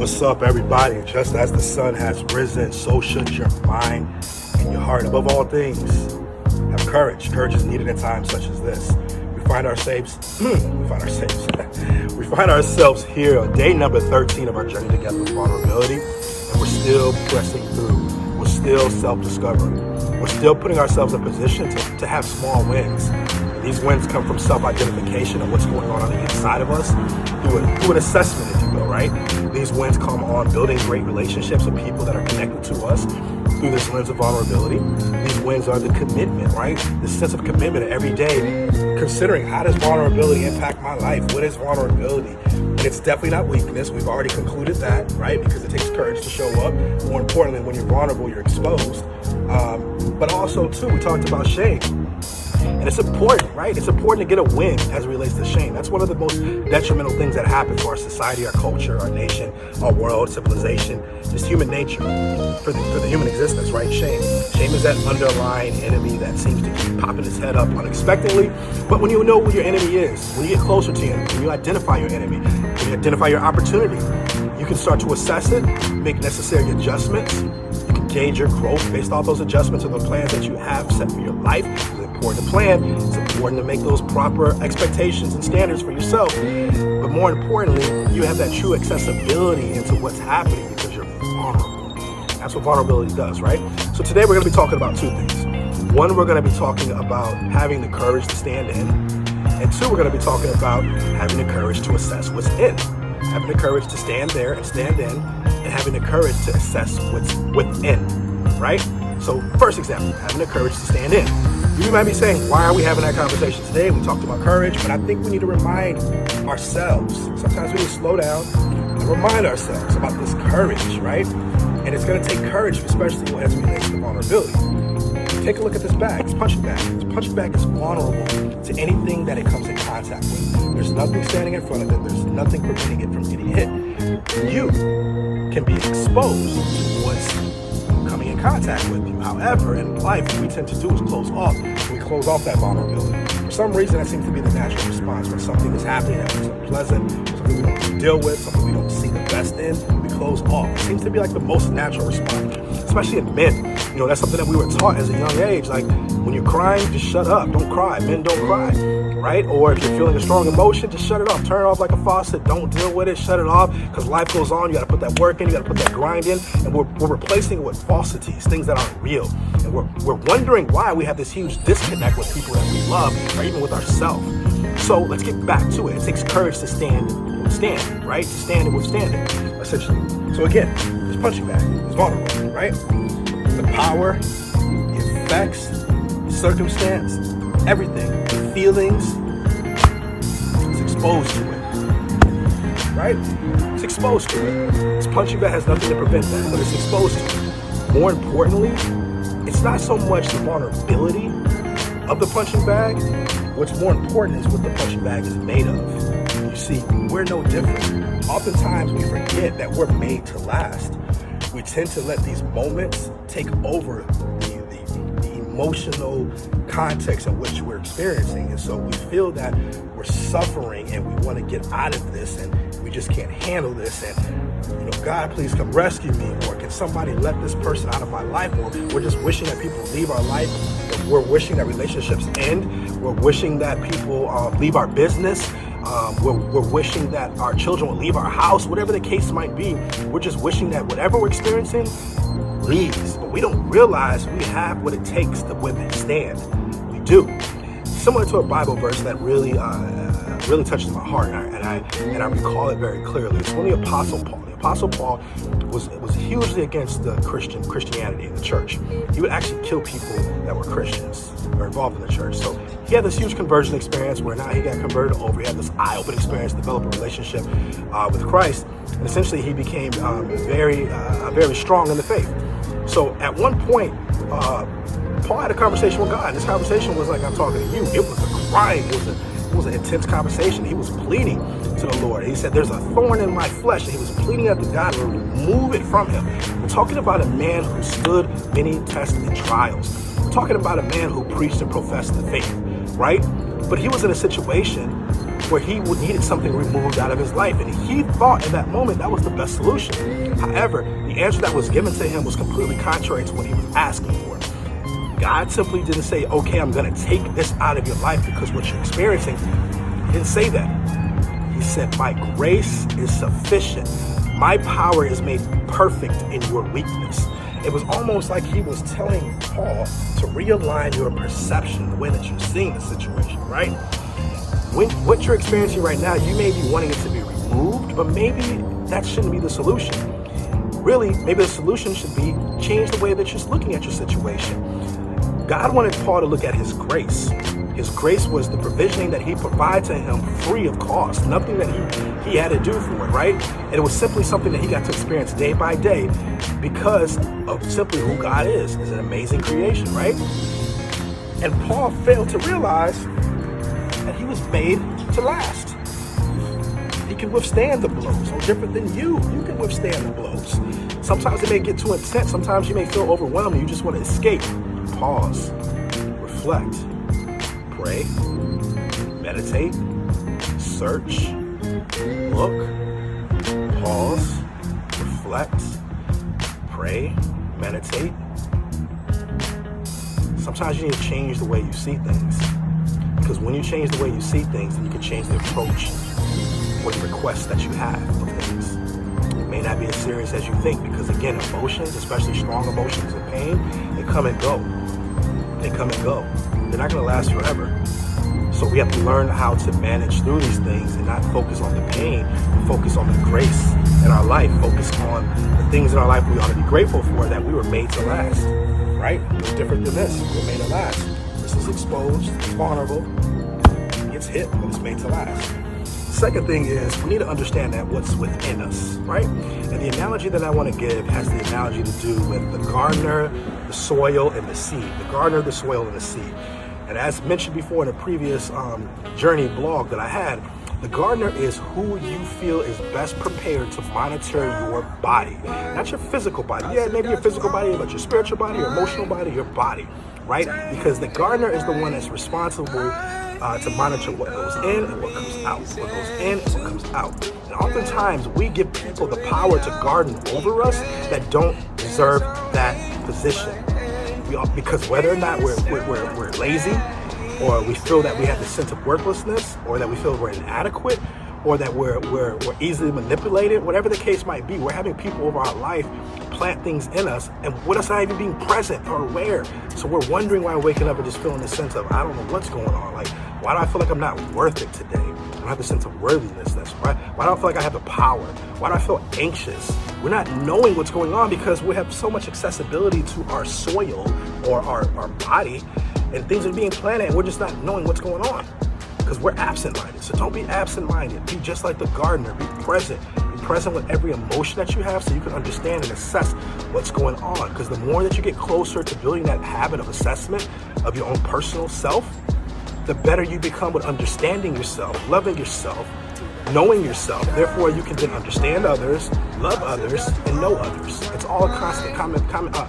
What's up, everybody? Just as the sun has risen, so should your mind and your heart. Above all things, have courage. Courage is needed in times such as this. We find ourselves here on day number 13 of our journey together with vulnerability, and we're still pressing through. We're still self-discovering. We're still putting ourselves in position to have small wins. These wins come from self-identification of what's going on the inside of us through an assessment, if you will, right? These wins come on building great relationships with people that are connected to us through this lens of vulnerability. These wins are the commitment, right? The sense of commitment every day, considering how does vulnerability impact my life? What is vulnerability? And it's definitely not weakness. We've already concluded that, right? Because it takes courage to show up. More importantly, when you're vulnerable, you're exposed. But also, too, we talked about shame. And it's important, right? It's important to get a win as it relates to shame. That's one of the most detrimental things that happen to our society, our culture, our nation, our world, civilization, just human nature, for the human existence, right? Shame. Shame is that underlying enemy that seems to keep popping its head up unexpectedly. But when you know who your enemy is, when you get closer to him, when you identify your enemy, when you identify your opportunity, you can start to assess it, make necessary adjustments. You can gauge your growth based off those adjustments and the plans that you have set for your life. Important to plan. It's important to make those proper expectations and standards for yourself. But more importantly, you have that true accessibility into what's happening because you're vulnerable. That's what vulnerability does, right? So today we're going to be talking about two things. One, we're going to be talking about having the courage to stand in. And two, we're going to be talking about having the courage to assess what's in. Having the courage to stand there and stand in, and having the courage to assess what's within, right? So first example, having the courage to stand in. You might be saying, why are we having that conversation today? We talked about courage, but I think we need to remind ourselves. Sometimes we need to slow down and remind ourselves about this courage, right? And it's going to take courage, especially as it relates to vulnerability. Take a look at this bag. It's a punching bag. This punching bag is vulnerable to anything that it comes in contact with. There's nothing standing in front of it. There's nothing preventing it from getting hit. You can be exposed to what's coming in contact with you. However, in life, what we tend to do is close off. We close off that vulnerability. For some reason, that seems to be the natural response. When something is happening that is unpleasant, something we don't deal with, something we don't see the best in, we close off. It seems to be like the most natural response, especially in men. You know, that's something that we were taught as a young age. Like, when you're crying, just shut up. Don't cry. Men don't cry, right? Or if you're feeling a strong emotion, just shut it off. Turn it off like a faucet. Don't deal with it. Shut it off, because life goes on. You got to put that work in. You got to put that grind in. And we're replacing it with falsities, things that aren't real. And we're wondering why we have this huge disconnect with people that we love, or even with ourselves. So let's get back to it. It takes courage to stand, right? To stand and withstand it, essentially. So again, this punching bag is vulnerable, right? The power, the effects, the circumstance, everything, the feelings, it's exposed to it, right? It's exposed to it. This punching bag has nothing to prevent that, but it's exposed to it. More importantly, it's not so much the vulnerability of the punching bag. What's more important is what the punching bag is made of. You see, we're no different. Oftentimes we forget that we're made to last. We tend to let these moments take over the emotional context in which we're experiencing. And so we feel that we're suffering and we want to get out of this and we just can't handle this. And, God, please come rescue me. Or can somebody let this person out of my life? Or we're just wishing that people leave our life. We're wishing that relationships end. We're wishing that people leave our business. We're wishing that our children will leave our house, whatever the case might be. We're just wishing that whatever we're experiencing leaves. But we don't realize we have what it takes to withstand. We do. Similar to a Bible verse that really touches my heart, and I recall it very clearly. It's from the Apostle Paul. The Apostle Paul was hugely against the Christianity in the church. He would actually kill people that were Christians or involved in the church. So he had this huge conversion experience where now he got converted over. He had this eye-opening experience, developed a relationship with Christ, and essentially he became very strong in the faith. So at one point, Paul had a conversation with God. This conversation was like I'm talking to you. It was a crying. It was an intense conversation. He was pleading to the Lord. He said, there's a thorn in my flesh. And he was pleading at the God to remove it from him. We're talking about a man who stood many tests and trials. We're talking about a man who preached and professed the faith, right? But he was in a situation where he needed something removed out of his life. And he thought in that moment that was the best solution. However, the answer that was given to him was completely contrary to what he was asking for. God simply didn't say, okay, I'm going to take this out of your life because what you're experiencing. He didn't say that. He said, my grace is sufficient. My power is made perfect in your weakness. It was almost like he was telling Paul to realign your perception, the way that you're seeing the situation, right? What you're experiencing right now, you may be wanting it to be removed, but maybe that shouldn't be the solution. Really, maybe the solution should be change the way that you're looking at your situation. God wanted Paul to look at his grace. His grace was the provisioning that he provided to him free of cost, nothing that he had to do for it, right? And it was simply something that he got to experience day by day because of simply who God is. It's an amazing creation, right? And Paul failed to realize that he was made to last. He can withstand the blows, no different than you. You can withstand the blows. Sometimes it may get too intense. Sometimes you may feel overwhelmed and you just want to escape. Pause, reflect, pray, meditate, search, look, pause, reflect, pray, meditate. Sometimes you need to change the way you see things. Because when you change the way you see things, then you can change the approach or the requests that you have of things. It may not be as serious as you think because, again, emotions, especially strong emotions and pain, they come and go. They come and go. They're not going to last forever. So we have to learn how to manage through these things and not focus on the pain, but focus on the grace in our life. Focus on the things in our life we ought to be grateful for, that we were made to last, right? It's different than this. We're made to last. This is exposed, it's vulnerable, it gets hit, but it's made to last. Second thing is we need to understand that what's within us, right? And the analogy that I want to give has the analogy to do with the gardener, the soil, and the seed. The gardener, the soil, and the seed. And as mentioned before in a previous journey blog that I had, the gardener is who you feel is best prepared to monitor your body. Not your physical body. Yeah, maybe your physical body, but your spiritual body, your emotional body, your body, right? Because the gardener is the one that's responsible to monitor what goes in and what comes out. What goes in and what comes out. And oftentimes we give people the power to garden over us that don't deserve that position. Because whether or not we're lazy, or we feel that we have this sense of worthlessness, or that we feel we're inadequate, or that we're easily manipulated, whatever the case might be, we're having people over our life plant things in us, and with us not even being present or aware. So we're wondering why we're waking up and just feeling this sense of, I don't know what's going on. Like, why do I feel like I'm not worth it today? I don't have the sense of worthiness. That's right. Why do I feel like I have the power? Why do I feel anxious? We're not knowing what's going on because we have so much accessibility to our soil or our body, and things are being planted and we're just not knowing what's going on because we're absent-minded. So don't be absent-minded. Be just like the gardener. Be present. Be present with every emotion that you have so you can understand and assess what's going on. Because the more that you get closer to building that habit of assessment of your own personal self, the better you become with understanding yourself, loving yourself, knowing yourself. Therefore, you can then understand others, love others, and know others. It's all a constant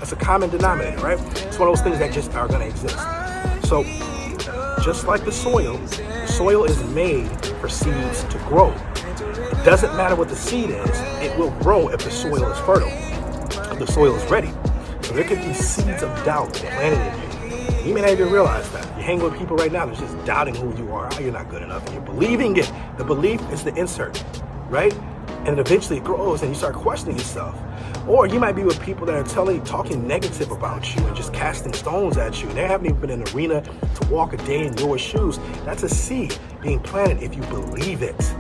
it's a common denominator, right? It's one of those things that just are going to exist. So, just like the soil is made for seeds to grow. It doesn't matter what the seed is, it will grow if the soil is fertile, if the soil is ready. So there could be seeds of doubt planted in you. You may not even realize that. You hang with people right now that's just doubting who you are. Oh, you're not good enough. And you're believing it. The belief is the insert, right? And eventually it grows and you start questioning yourself. Or you might be with people that are talking negative about you and just casting stones at you. And they haven't even been in the arena to walk a day in your shoes. That's a seed being planted if you believe it.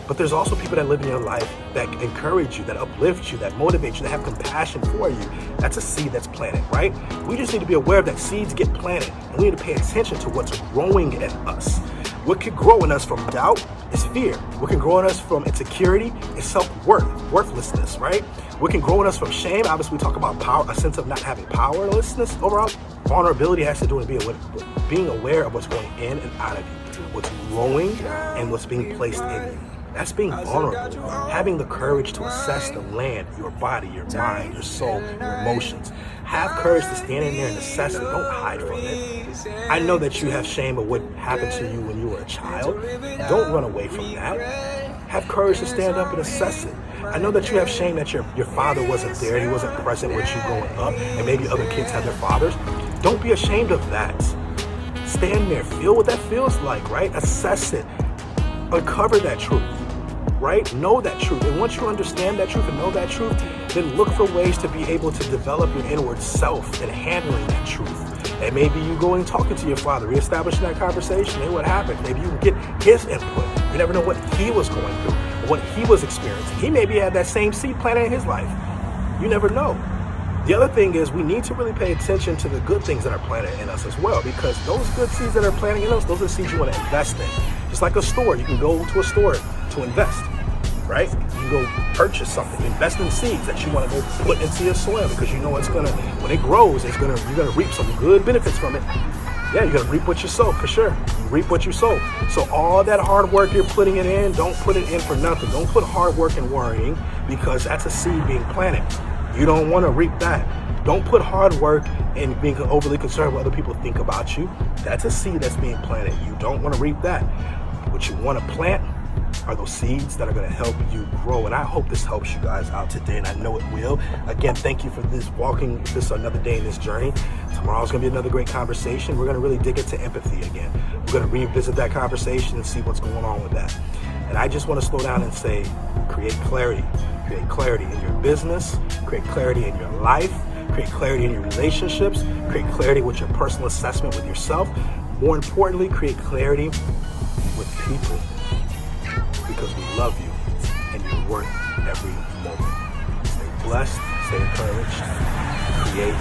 But there's also people that live in your life that encourage you, that uplift you, that motivate you, that have compassion for you. That's a seed that's planted, right? We just need to be aware that seeds get planted, and we need to pay attention to what's growing in us. What could grow in us from doubt is fear. What can grow in us from insecurity is self-worth, worthlessness, right? What can grow in us from shame, obviously we talk about power, a sense of not having powerlessness overall. Vulnerability has to do with being aware of what's going in and out of you, what's growing and what's being placed in you. That's being vulnerable, having the courage to assess the land, your body, your mind, your soul, your emotions. Have courage to stand in there and assess it. Don't hide from it. I know that you have shame of what happened to you when you were a child. Don't run away from that. Have courage to stand up and assess it. I know that you have shame that your father wasn't there, he wasn't present with you growing up, and maybe other kids have their fathers. Don't be ashamed of that. Stand there, feel what that feels like, right? Assess it. Uncover that truth, right? Know that truth. And once you understand that truth and know that truth, then look for ways to be able to develop your inward self and handling that truth. And maybe you go and talking to your father, reestablishing that conversation. Hey, what happened? Maybe you can get his input. You never know what he was going through, or what he was experiencing. He maybe had that same seed planted in his life. You never know. The other thing is we need to really pay attention to the good things that are planted in us as well, because those good seeds that are planted in us, those are the seeds you want to invest in. Just like a store, you can go to a store to invest, right? You can go purchase something, invest in seeds that you want to go put into your soil, because you know it's gonna, when it grows, you're gonna reap some good benefits from it. Yeah, you're gonna reap what you sow, for sure. You reap what you sow. So all that hard work you're putting it in, don't put it in for nothing. Don't put hard work in worrying, because that's a seed being planted. You don't want to reap that. Don't put hard work in being overly concerned what other people think about you. That's a seed that's being planted. You don't want to reap that. What you want to plant are those seeds that are going to help you grow. And I hope this helps you guys out today, and I know it will. Again, thank you for this another day in this journey. Tomorrow's going to be another great conversation. We're going to really dig into empathy again. We're going to revisit that conversation and see what's going on with that. And I just want to slow down and say, create clarity. Create clarity in your business, create clarity in your life, create clarity in your relationships, create clarity with your personal assessment with yourself. More importantly, create clarity with people, because we love you and you're worth every moment. Stay blessed, stay encouraged, create